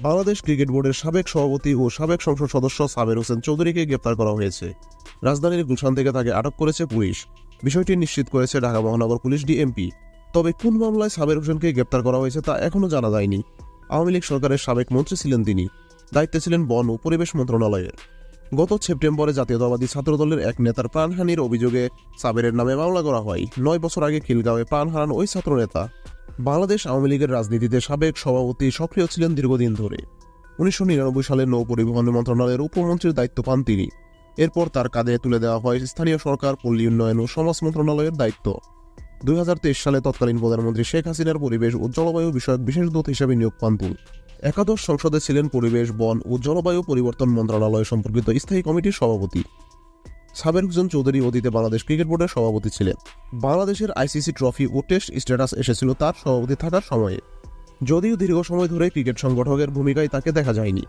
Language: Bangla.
বাংলাদেশ ক্রিকেট বোর্ডের সাবেক সভাপতি ও সাবেক সংসদ সদস্য সাবের হোসেন চৌধুরীকে গ্রেপ্তার করা হয়েছে। রাজধানীর গুলশান থেকে তাকে আটক করেছে পুলিশ। বিষয়টি নিশ্চিত করেছে ঢাকা মহানগর পুলিশ ডিএমপি। তবে কোন মামলায় সাবের হোসেনকে গ্রেপ্তার করা হয়েছে তা এখনও জানা যায়নি। আওয়ামী লীগ সরকারের সাবেক মন্ত্রী ছিলেন তিনি। দায়িত্বে ছিলেন বন ও পরিবেশ মন্ত্রণালয়ের। গত সেপ্টেম্বরে জাতীয়তাবাদী ছাত্রদলের এক নেতার প্রাণহানির অভিযোগে সাবেরের নামে মামলা করা হয়। ৯ বছর আগে খিলগাঁওয়ে প্রাণ হারান ওই ছাত্রনেতা। বাংলাদেশ আওয়ামী লীগের রাজনীতিতে সাবেক সভাপতি সক্রিয় ছিলেন দীর্ঘদিন ধরে। ১৯৯৯ সালে নৌ পরিবহন মন্ত্রণালয়ের উপমন্ত্রীর দায়িত্ব পান তিনি। এরপর তার কাঁধে তুলে দেওয়া হয় স্থানীয় সরকার, পল্লী উন্নয়ন ও সমাজ মন্ত্রণালয়ের দায়িত্ব। ২০২৩ সালে তৎকালীন প্রধানমন্ত্রী শেখ হাসিনার পরিবেশ ও জলবায়ু বিষয়ক বিশেষ দূত হিসেবে নিয়োগ পান তিনি। একাদশ সংসদে ছিলেন পরিবেশ, বন ও জলবায়ু পরিবর্তন মন্ত্রণালয় সম্পর্কিত স্থায়ী কমিটির সভাপতি। সাবের হোসেন চৌধুরী অতীতে বাংলাদেশ ক্রিকেট বোর্ডের সভাপতি ছিলেন। বাংলাদেশের আইসিসি ট্রফি ও টেস্ট স্ট্যাটাস এসেছিল তার সভাপতি থাকার সময়ে। যদিও দীর্ঘ সময় ধরে ক্রিকেট সংগঠকের ভূমিকায় তাকে দেখা যায়নি।